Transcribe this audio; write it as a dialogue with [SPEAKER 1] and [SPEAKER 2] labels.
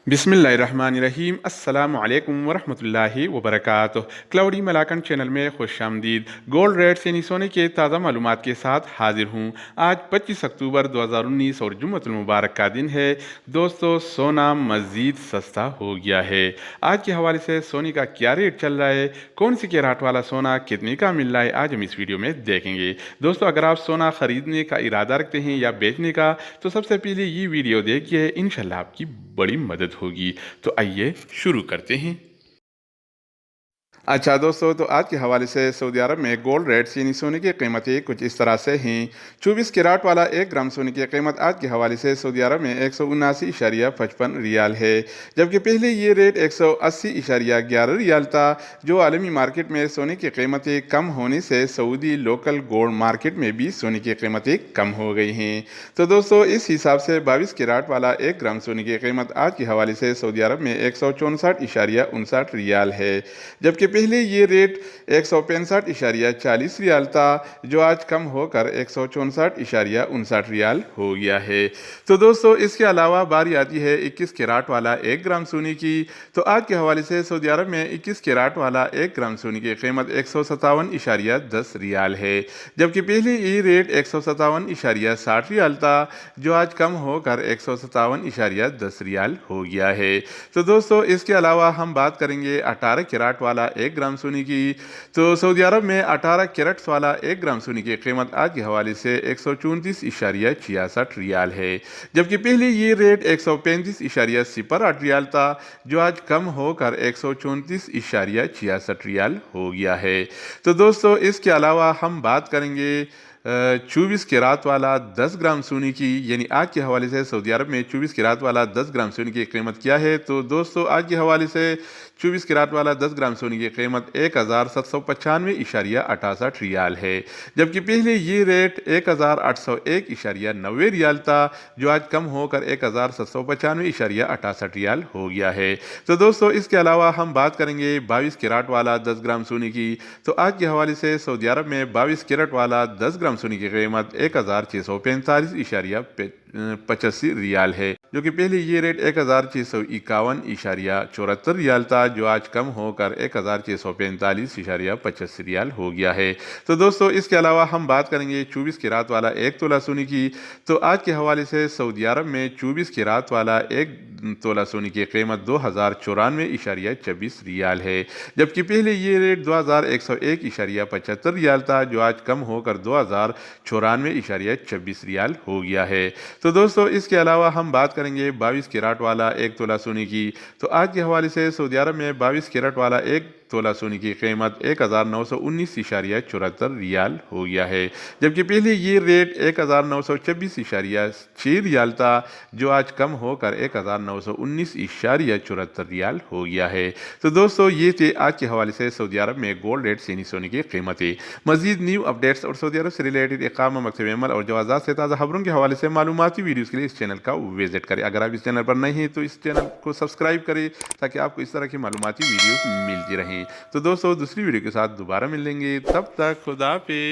[SPEAKER 1] बिस्मिल्लाहिर्रहमानिर्रहीम अस्सलामु अलैकुम वरहमतुल्लाहि वबरकातुह। क्लाउडी मलाकन चैनल में खुश आमदीद। गोल्ड रेट यानी सोने के ताज़ा मालूमात के साथ हाजिर हूँ। आज 25 अक्टूबर 2019 और जुम्मतुल मुबारक का दिन है। दोस्तों, सोना मज़ीद सस्ता हो गया है। आज के हवाले से सोने का क्या रेट चल रहा है, कौन सी कैराट वाला सोना कितने का मिल रहा है, आज हम इस वीडियो में देखेंगे। दोस्तों, अगर आप सोना ख़रीदने का इरादा रखते हैं या बेचने का, तो सबसे पहले ये वीडियो देखिए, इंशाल्लाह आपकी बड़ी मदद होगी। तो आइए शुरू करते हैं। अच्छा दोस्तों, तो आज के हवाले से सऊदी अरब में गोल्ड रेट्स यानी सोने की कीमतें कुछ इस तरह से हैं। 24 कैराट वाला 1 ग्राम सोने की कीमत आज के हवाले से सऊदी अरब में 179.55 रियाल है, जबकि पहले ये रेट 180.11 रियाल था। जो आलमी मार्केट में सोने की कीमतें कम होने से सऊदी लोकल गोल्ड मार्केट में भी सोने की कीमतें कम हो गई हैं। तो दोस्तों, इस हिसाब से 22 कैराट वाला 1 ग्राम सोने की कीमत आज के हवाले से सऊदी अरब में 164.59 रियाल है, जबकि पहले ये रेट 165.40 रियाल था, जो आज कम होकर 164.59 रियाल हो गया है। तो दोस्तों, इसके अलावा बारी आती है 21 कैराट वाला 1 ग्राम सोने की। तो आज के हवाले से सऊदी अरब में 21 कैराट वाला 1 ग्राम सोने की कीमत 157.10 रियाल है, जबकि पहले ये रेट 157.60 रियाल था, जो आज कम होकर 157.10 रियाल हो गया है। तो दोस्तों, इसके अलावा हम बात करेंगे 18 कैराट वाला 1 ग्राम सोने की। तो सऊदी अरब में 18 कैरेट्स वाला 1 ग्राम सोने की कीमत आज के हवाले से 134.66 रियाल है, जबकि पहले ये रेट 135.08 रियाल था, जो आज कम होकर 134.66 रियाल हो गया है। तो दोस्तों, इसके अलावा हम बात करेंगे 24 कैरात वाला 10 ग्राम सोने की, यानी आज के हवाले से सऊदी अरब में 24 कैरात वाला 10 ग्राम सोने की कीमत क्या है। तो दोस्तों, आज के हवाले से 24 कैरात वाला 10 ग्राम सोने की कीमत 1795.68 रियाल है, जबकि पहले ये रेट 1801.90 रियाल था, जो आज कम होकर 1795.68 रियाल हो गया है। तो दोस्तों, इसके अलावा हम बात करेंगे 22 कैराट वाला 10 ग्राम सोने की। तो आज के हवाले से सऊदी अरब में 22 कैरेट वाला 10 ग्राम सोने की कीमत 1645.85 रियाल है, जो कि पहले ये रेट 1651.74 रियाल था, जो आज कम होकर 1645.85 रियाल हो गया है। तो दोस्तों, इसके अलावा हम बात करेंगे 24 कैरात वाला 1 तोला सोने की। तो आज के हवाले से सऊदी अरब में 24 कैरात वाला 1 तोला सोने की कीमत 2094.24 रियाल है, जबकि पहले ये रेट 2101.75 रियाल था, जो आज कम होकर 2094.26 रियाल हो गया है। तो दोस्तों, इसके अलावा हम बात करेंगे 22 कैराट वाला 1 तोला सोने की। तो आज के हवाले से सऊदी अरब में 22 कैरेट वाला 1 तोला सोने की कीमत 1919.74 रियाल हो गया है, जबकि पहले ये रेट 1926.6 रियाल था, जो आज कम होकर 1919.74 रियाल हो गया है। तो दोस्तों, ये थे आज के हवाले से सऊदी अरब में गोल्ड रेट यानी सोने की कीमतें। मजीद न्यू अपडेट्स और सऊदी अरब से रिलेटेड इकामा, मकसद अमल और जवाज़ात से ताज़ा खबरों के हवाले से मालूमाती वीडियोज़ के लिए इस चैनल का विजिट करें। अगर आप इस चैनल पर नहीं हैं तो इस चैनल को सब्सक्राइब करें, ताकि आपको इस तरह की मालूमाती वीडियोज़ मिलती रहें। तो दोस्तों, दूसरी वीडियो के साथ दोबारा मिलेंगे, तब तक खुदा हाफिज़।